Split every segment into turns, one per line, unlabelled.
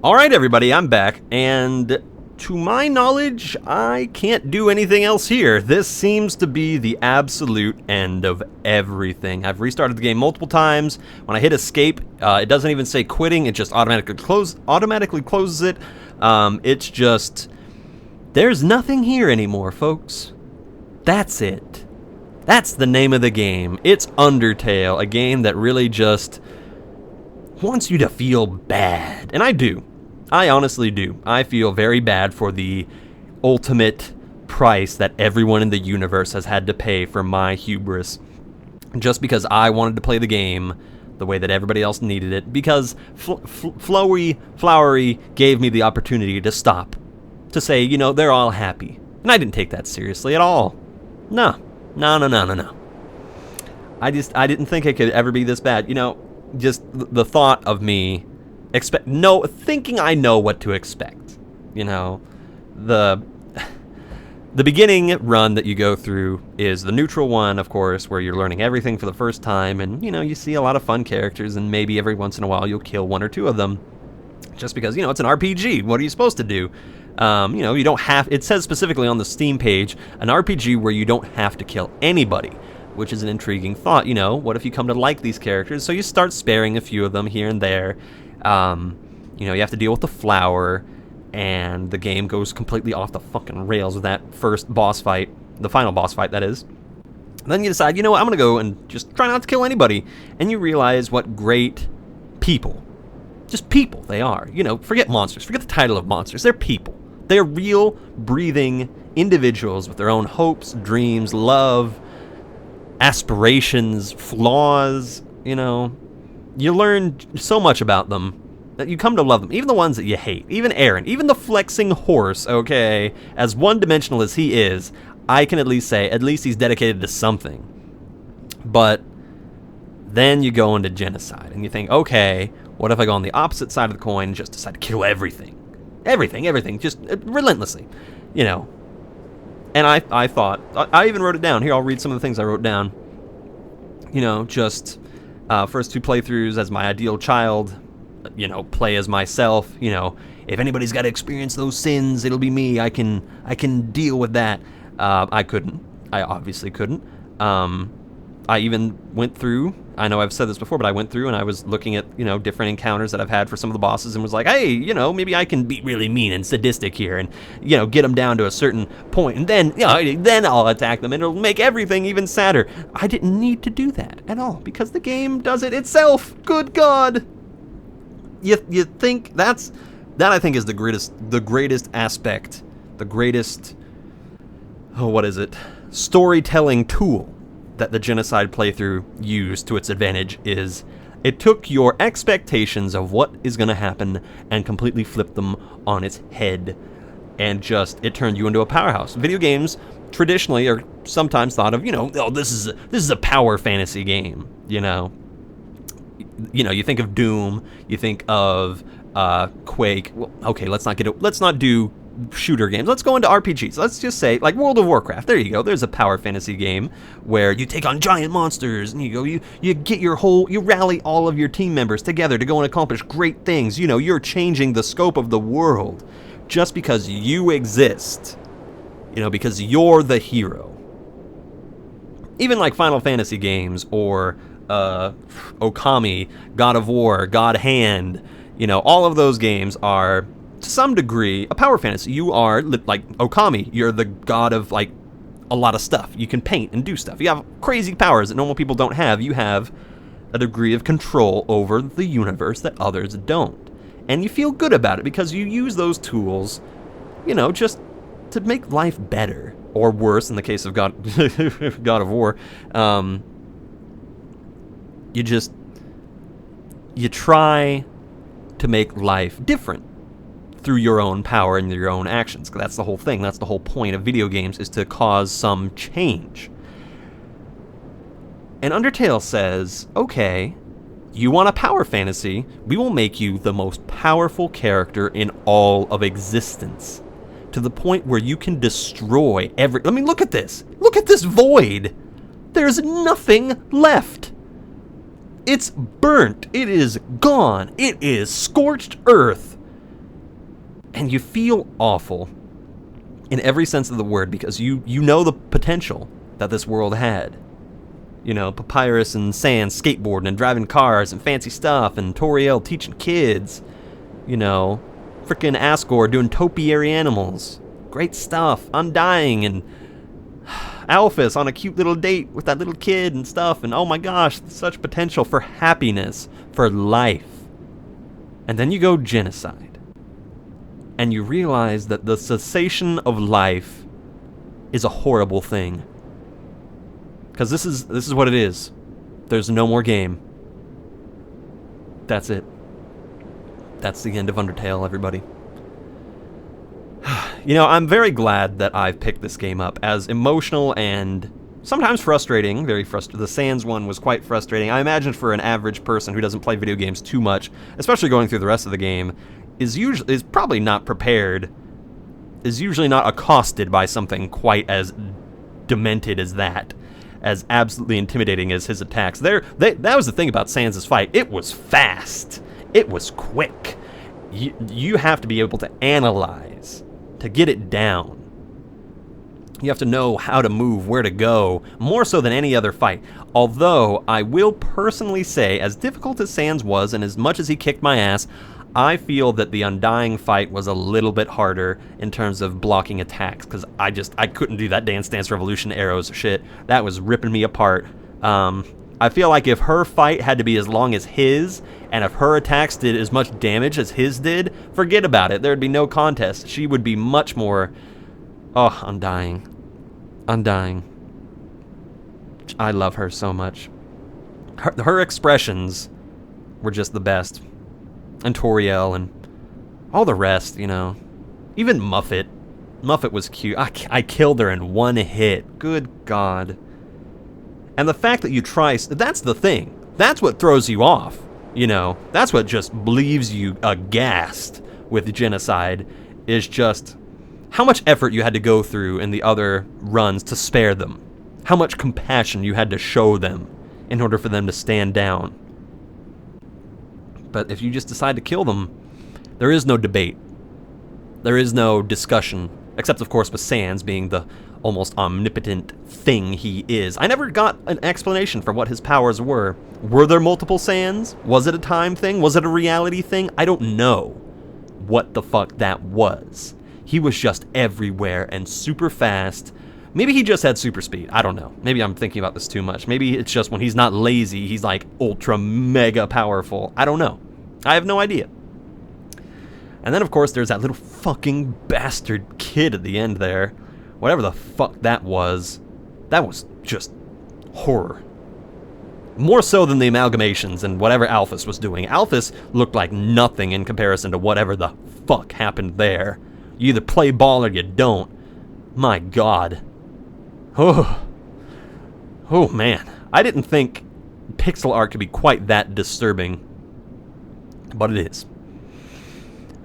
Alright everybody, I'm back, and to my knowledge, I can't do anything else here. This seems to be the absolute end of everything. I've restarted the game multiple times. When I hit escape, it doesn't even say quitting, it just automatically closes it. It's just, there's nothing here anymore, folks. That's it. That's the name of the game. It's Undertale, a game that really just wants you to feel bad. And I do. I honestly do. I feel very bad for the ultimate price that everyone in the universe has had to pay for my hubris. Just because I wanted to play the game the way that everybody else needed it. Because Flowery gave me the opportunity to stop. To say, you know, they're all happy. And I didn't take that seriously at all. No. I didn't think it could ever be this bad. You know, just the thought of me thinking I know what to expect. You know, the beginning run that you go through is the neutral one, of course, where you're learning everything for the first time, and you know, you see a lot of fun characters, and maybe every once in a while you'll kill one or two of them, just because, you know, it's an RPG. What are you supposed to do? You know, you don't have. It says specifically on the Steam page, an RPG where you don't have to kill anybody, which is an intriguing thought. You know, what if you come to like these characters? So you start sparing a few of them here and there. You know, you have to deal with the flower, and the game goes completely off the fucking rails with that first boss fight, the final boss fight, that is. And then you decide, you know what, I'm gonna go and just try not to kill anybody, and you realize what great people, just people they are. You know, forget monsters, forget the title of monsters, they're people. They're real, breathing individuals with their own hopes, dreams, love, aspirations, flaws. You know, you learn so much about them that you come to love them. Even the ones that you hate. Even Aaron. Even the flexing horse, okay? As one-dimensional as he is, I can at least say, at least he's dedicated to something. But then you go into Genocide, and you think, okay, what if I go on the opposite side of the coin and just decide to kill everything? Everything, just relentlessly, you know. And I thought, I even wrote it down. Here, I'll read some of the things I wrote down. You know, just first two playthroughs as my ideal child, you know, play as myself, you know, if anybody's got to experience those sins, it'll be me. I can deal with that. I obviously couldn't. I even went through, I know I've said this before, but I went through and I was looking at, you know, different encounters that I've had for some of the bosses and was like, hey, you know, maybe I can be really mean and sadistic here and, you know, get them down to a certain point, and then, you know, then I'll attack them and it'll make everything even sadder. I didn't need to do that at all because the game does it itself. Good God. You think that I think is the greatest aspect, the greatest, what is it, storytelling tool that the Genocide playthrough used to its advantage. Is it took your expectations of what is going to happen and completely flipped them on its head, and just, it turned you into a powerhouse. Video games traditionally are sometimes thought of, you know, oh, this is a power fantasy game, you know. You know, you think of Doom, you think of Quake. Well, okay, let's not do shooter games. Let's go into RPGs. Let's just say, like World of Warcraft. There you go. There's a power fantasy game where you take on giant monsters, and you rally all of your team members together to go and accomplish great things. You know, you're changing the scope of the world just because you exist. You know, because you're the hero. Even like Final Fantasy games or Okami, God of War, God Hand, you know, all of those games are, to some degree, a power fantasy. You are, like Okami, you're the god of, like, a lot of stuff. You can paint and do stuff. You have crazy powers that normal people don't have. You have a degree of control over the universe that others don't. And you feel good about it because you use those tools, you know, just to make life better. Or worse, in the case of God of War. You try to make life different through your own power and your own actions. That's the whole thing. That's the whole point of video games, is to cause some change. And Undertale says, okay, you want a power fantasy? We will make you the most powerful character in all of existence. To the point where you can destroy I mean, look at this. Look at this void. There's nothing left. It's burnt. It is gone. It is scorched earth. And you feel awful in every sense of the word because you know the potential that this world had. You know, Papyrus and Sans skateboarding and driving cars and fancy stuff, and Toriel teaching kids. You know, frickin' Asgore doing topiary animals. Great stuff. Undying, and Alphys on a cute little date with that little kid and stuff. And oh my gosh, such potential for happiness, for life. And then you go Genocide. And you realize that the cessation of life is a horrible thing. Because this is what it is. There's no more game. That's it. That's the end of Undertale, everybody. You know, I'm very glad that I've picked this game up. As emotional and sometimes frustrating, very frustrating. The Sans one was quite frustrating. I imagine for an average person who doesn't play video games too much, especially going through the rest of the game, is probably not prepared, is usually not accosted by something quite as demented as that. As absolutely intimidating as his attacks. That was the thing about Sans' fight. It was fast. It was quick. You have to be able to analyze to get it down. You have to know how to move, where to go, more so than any other fight. Although, I will personally say, as difficult as Sans was, and as much as he kicked my ass, I feel that the Undying fight was a little bit harder in terms of blocking attacks, because I couldn't do that Dance Dance Revolution arrows shit. That was ripping me apart. I feel like if her fight had to be as long as his, and if her attacks did as much damage as his did, forget about it. There'd be no contest. She would be much more... Oh, Undying. Undying. I love her so much. Her expressions were just the best. And Toriel and all the rest, you know. Even Muffet. Muffet was cute. I killed her in one hit. Good God. And the fact that you try... That's the thing. That's what throws you off, you know. That's what just leaves you aghast with Genocide, is just how much effort you had to go through in the other runs to spare them. How much compassion you had to show them in order for them to stand down. But if you just decide to kill them, there is no debate. There is no discussion. Except, of course, with Sans being the almost omnipotent thing he is. I never got an explanation for what his powers were. Were there multiple Sans? Was it a time thing? Was it a reality thing? I don't know what the fuck that was. He was just everywhere and super fast. Maybe he just had super speed. I don't know. Maybe I'm thinking about this too much. Maybe it's just when he's not lazy, he's like ultra mega powerful. I don't know. I have no idea. And then, of course, there's that little fucking bastard kid at the end there. Whatever the fuck that was just horror. More so than the amalgamations and whatever Alphys was doing. Alphys looked like nothing in comparison to whatever the fuck happened there. You either play ball or you don't. My God. Oh man, I didn't think pixel art could be quite that disturbing, but it is.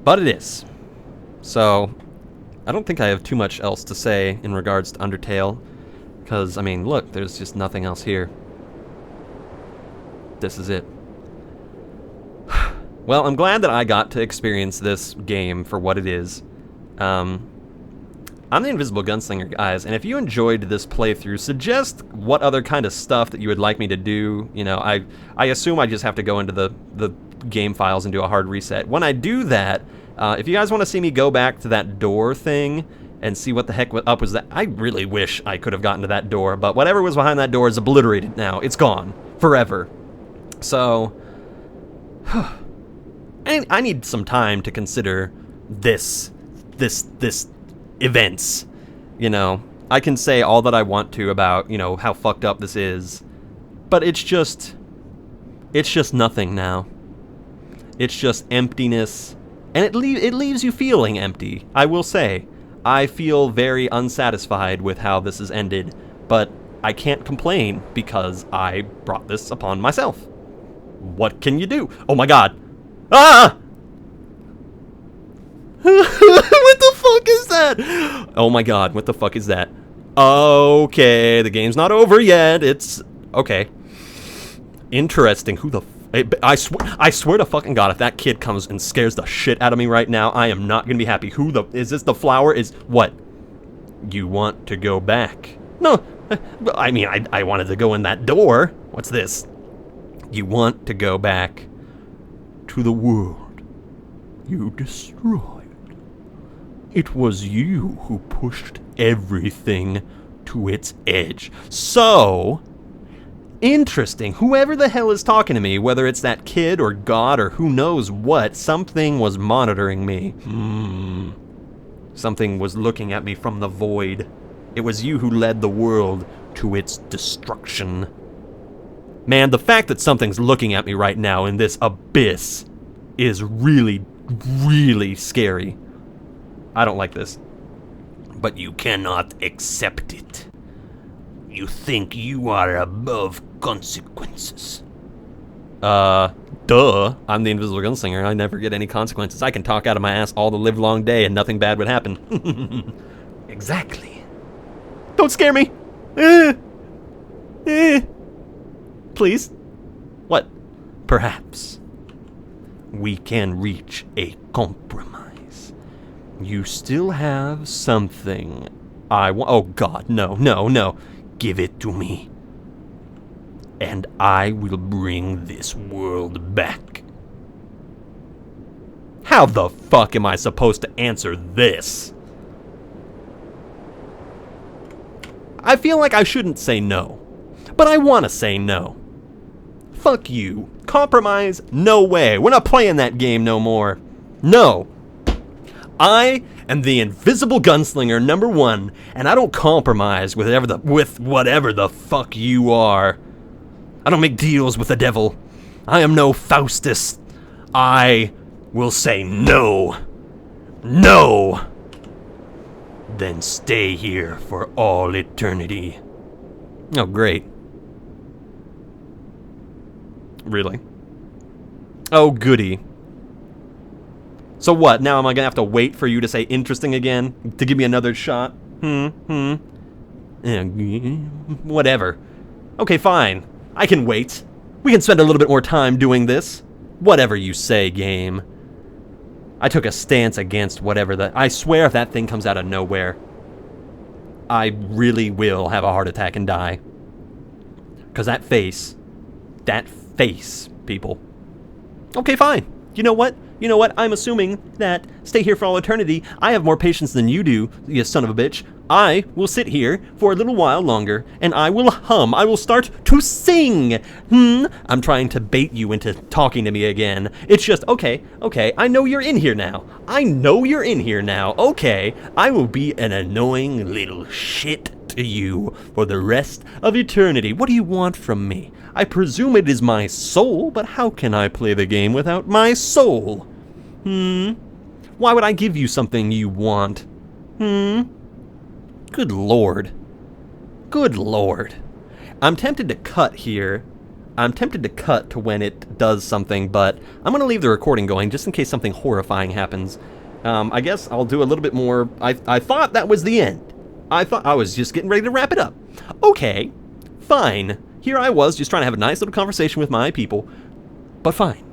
But it is. So, I don't think I have too much else to say in regards to Undertale, because, I mean, look, there's just nothing else here. This is it. Well, I'm glad that I got to experience this game for what it is. I'm the Invisible Gunslinger, guys, and if you enjoyed this playthrough, suggest what other kind of stuff that you would like me to do. You know, I assume I just have to go into the game files and do a hard reset. When I do that, if you guys want to see me go back to that door thing and see what the heck up was that, I really wish I could have gotten to that door, but whatever was behind that door is obliterated now. It's gone. Forever. So, I need some time to consider this events. You know, I can say all that I want to about, you know, how fucked up this is, but it's just nothing now. It's just emptiness, and it leaves you feeling empty. I will say, I feel very unsatisfied with how this has ended, but I can't complain because I brought this upon myself. What can you do? Oh my God! Ah! What the fuck is that? Oh my God, what the fuck is that? Okay, the game's not over yet. It's... okay. Interesting. Who the... I swear to fucking God, if that kid comes and scares the shit out of me right now, I am not gonna be happy. Is this the flower? Is what? You want to go back? No, I mean, I wanted to go in that door. What's this? You want to go back to the world you destroyed. It was you who pushed everything to its edge. So, interesting. Whoever the hell is talking to me, whether it's that kid or God or who knows what, something was monitoring me. Something was looking at me from the void. It was you who led the world to its destruction. Man, the fact that something's looking at me right now in this abyss is really, really scary. I don't like this. But you cannot accept it. You think you are above consequences. Duh. I'm the invisible gunslinger. I never get any consequences. I can talk out of my ass all the livelong day and nothing bad would happen. Exactly. Don't scare me. Please. What? Perhaps we can reach a compromise. You still have something I want. Oh God, no. Give it to me. And I will bring this world back. How the fuck am I supposed to answer this? I feel like I shouldn't say no, but I want to say no. Fuck you. Compromise? No way. We're not playing that game no more. No. I am the invisible gunslinger #1, and I don't compromise with whatever the fuck you are. I don't make deals with the devil. I am no Faustus. I will say no. No. Then stay here for all eternity. Oh, great. Really? Oh, goody. So what, now am I gonna have to wait for you to say interesting again? To give me another shot? Whatever. Okay, fine. I can wait. We can spend a little bit more time doing this. Whatever you say, game. I took a stance against whatever that... I swear if that thing comes out of nowhere, I really will have a heart attack and die. Because that face, people. Okay, fine. You know what? I'm assuming that stay here for all eternity. I have more patience than you do, you son of a bitch. I will sit here for a little while longer, and I will hum. I will start to sing. I'm trying to bait you into talking to me again. It's just, okay, I know you're in here now. Okay, I will be an annoying little shit to you for the rest of eternity. What do you want from me? I presume it is my soul, but how can I play the game without my soul? Why would I give you something you want? Good lord. I'm tempted to cut here. I'm tempted to cut to when it does something, but I'm going to leave the recording going just in case something horrifying happens. I guess I'll do a little bit more. I thought that was the end. I thought I was just getting ready to wrap it up. Okay, fine. Here I was just trying to have a nice little conversation with my people, but fine.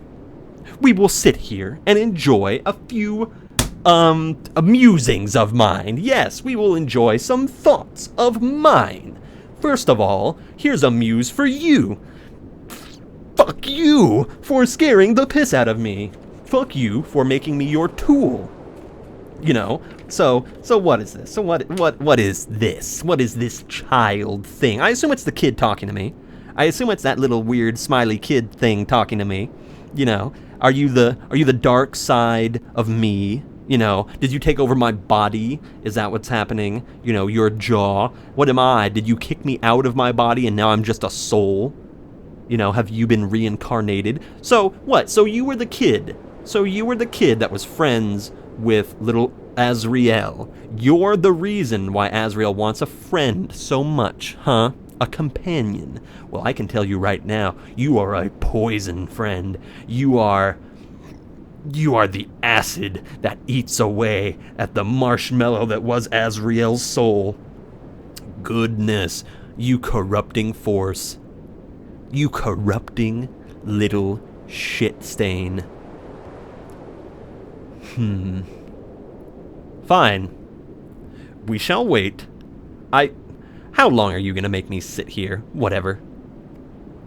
We will sit here and enjoy a few musings of mine. Yes, we will enjoy some thoughts of mine. First of all, here's a muse for you. Fuck you for scaring the piss out of me. Fuck you for making me your tool. You know, so what is this? So what is this? What is this child thing? I assume it's the kid talking to me. I assume it's that little weird smiley kid thing talking to me. You know, are you the dark side of me? You know, did you take over my body? Is that what's happening? You know, your jaw. What am I? Did you kick me out of my body and now I'm just a soul? You know, have you been reincarnated? So what? So you were the kid. That was friends with little Azrael. You're the reason why Azrael wants a friend so much, huh? A companion. Well, I can tell you right now, you are a poison friend. You are the acid that eats away at the marshmallow that was Azrael's soul. Goodness, you corrupting force. You corrupting little shit stain. Fine. We shall wait. How long are you gonna make me sit here? Whatever.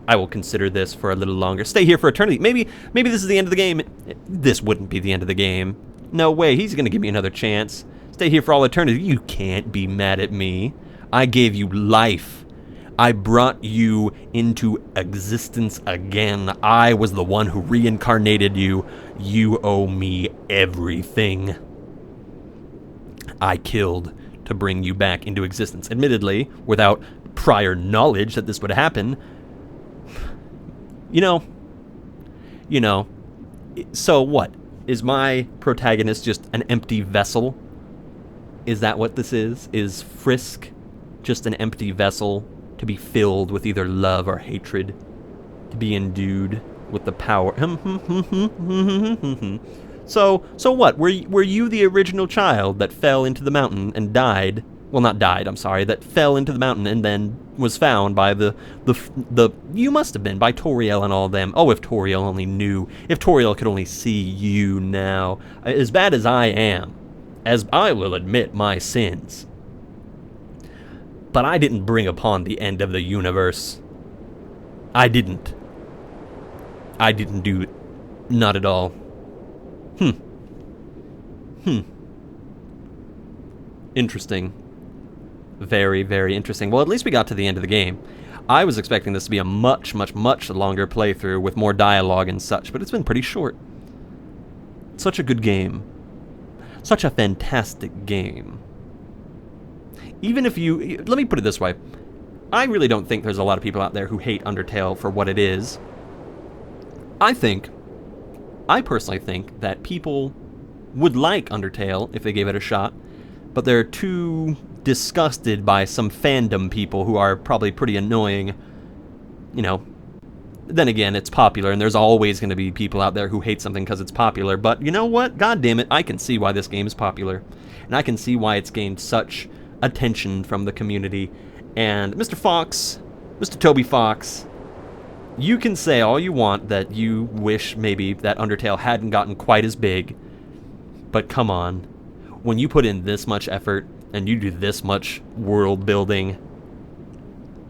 I will consider this for a little longer. Stay here for eternity. Maybe this is the end of the game. This wouldn't be the end of the game. No way, he's gonna give me another chance. Stay here for all eternity. You can't be mad at me. I gave you life. I brought you into existence again. I was the one who reincarnated you. You owe me everything. I killed to bring you back into existence. Admittedly, without prior knowledge that this would happen. You know, so what? Is my protagonist just an empty vessel? Is that what this is? Is Frisk just an empty vessel to be filled with either love or hatred? To be endued with the power? So what? Were you the original child that fell into the mountain and died? Well, not died, I'm sorry, that fell into the mountain and then was found by the you must have been, by Toriel and all them. Oh, if Toriel only knew. If Toriel could only see you now. As bad as I am, as I will admit my sins. But I didn't bring upon the end of the universe. I didn't do it. Not at all. Interesting. Very, very interesting. Well, at least we got to the end of the game. I was expecting this to be a much, much, much longer playthrough with more dialogue and such, but it's been pretty short. Such a good game. Such a fantastic game. Even if you... Let me put it this way. I really don't think there's a lot of people out there who hate Undertale for what it is. I personally think that people would like Undertale if they gave it a shot, but they're too disgusted by some fandom people who are probably pretty annoying. You know, then again, it's popular, and there's always going to be people out there who hate something because it's popular, but you know what? God damn it, I can see why this game is popular, and I can see why it's gained such attention from the community. And Mr. Fox, Mr. Toby Fox, you can say all you want that you wish maybe that Undertale hadn't gotten quite as big, but come on, when you put in this much effort and you do this much world building,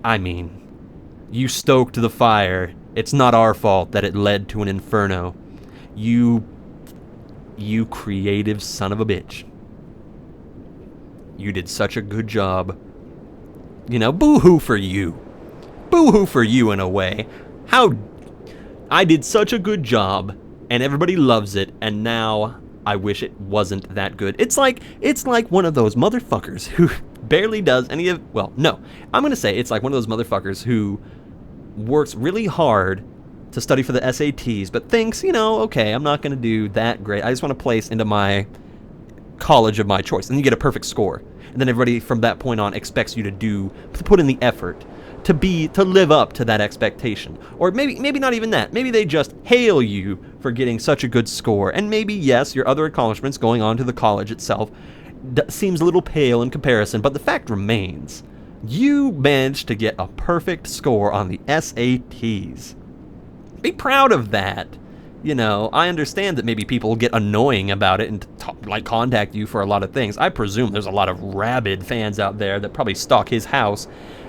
I mean, you stoked the fire. It's not our fault that it led to an inferno. You creative son of a bitch. You did such a good job. You know, boo-hoo for you. Boo-hoo for you in a way. How I did such a good job and everybody loves it, and now I wish it wasn't that good. It's like one of those motherfuckers who barely does any of... Well, no. I'm going to say it's like one of those motherfuckers who works really hard to study for the SATs, but thinks, you know, okay, I'm not going to do that great. I just want to place into my college of my choice. And you get a perfect score. And then everybody from that point on expects you to put in the effort to live up to that expectation. Or maybe not even that. Maybe they just hail you for getting such a good score. And maybe, yes, your other accomplishments going on to the college itself seems a little pale in comparison, but the fact remains, you managed to get a perfect score on the SATs. Be proud of that. You know, I understand that maybe people get annoying about it and contact you for a lot of things. I presume there's a lot of rabid fans out there that probably stalk his house.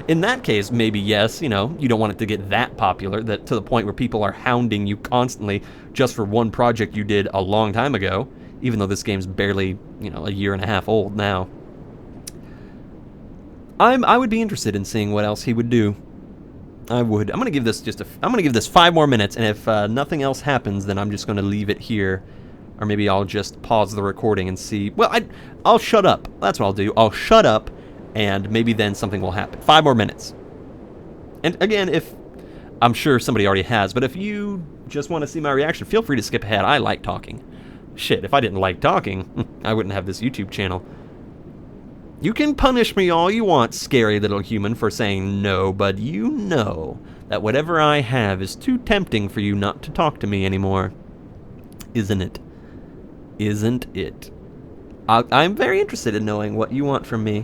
In that case, maybe yes, you know, you don't want it to get that popular, that to the point where people are hounding you constantly just for one project you did a long time ago, even though this game's barely, you know, a year and a half old now. I would be interested in seeing what else he would do. I would. I'm gonna give this 5 more minutes, and if nothing else happens, then I'm just gonna leave it here, or maybe I'll just pause the recording and see. Well, I'll shut up. That's what I'll do. I'll shut up, and maybe then something will happen. 5 more minutes. And again, if I'm sure somebody already has, but if you just want to see my reaction, feel free to skip ahead. I like talking. Shit, if I didn't like talking, I wouldn't have this YouTube channel. You can punish me all you want, scary little human, for saying no, but you know that whatever I have is too tempting for you not to talk to me anymore. Isn't it? Isn't it? I'm very interested in knowing what you want from me.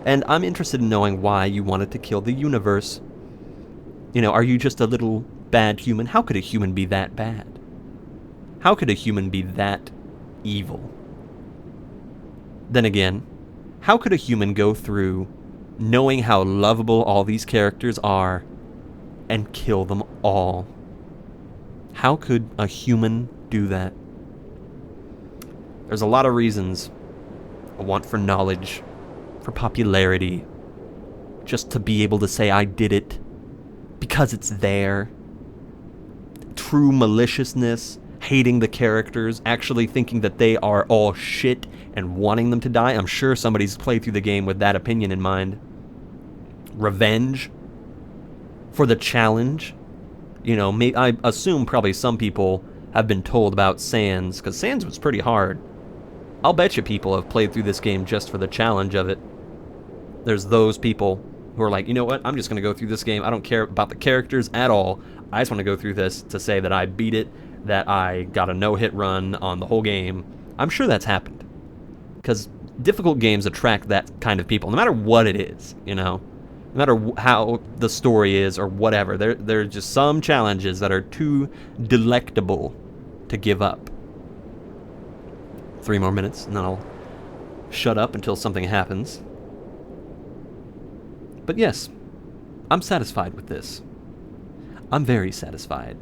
And I'm interested in knowing why you wanted to kill the universe. You know, are you just a little bad human. How could a human be that bad? How could a human be that evil? Then again, how could a human go through knowing how lovable all these characters are and kill them all? How could a human do that? There's a lot of reasons. A want for knowledge, for popularity, just to be able to say I did it because it's there. True maliciousness, hating the characters, actually thinking that they are all shit and wanting them to die. I'm sure somebody's played through the game with that opinion in mind. Revenge for the challenge. You know, I assume probably some people have been told about Sans, because Sans was pretty hard. I'll bet you people have played through this game just for the challenge of it. There's those people who are like, you know what, I'm just going to go through this game. I don't care about the characters at all. I just want to go through this to say that I beat it, that I got a no-hit run on the whole game. I'm sure that's happened. Because difficult games attract that kind of people, no matter what it is, you know? No matter how the story is or whatever. There are just some challenges that are too delectable to give up. 3 more minutes, and then I'll shut up until something happens. But yes, I'm satisfied with this. I'm very satisfied.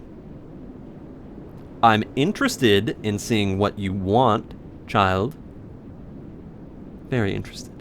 I'm interested in seeing what you want, child. Very interested.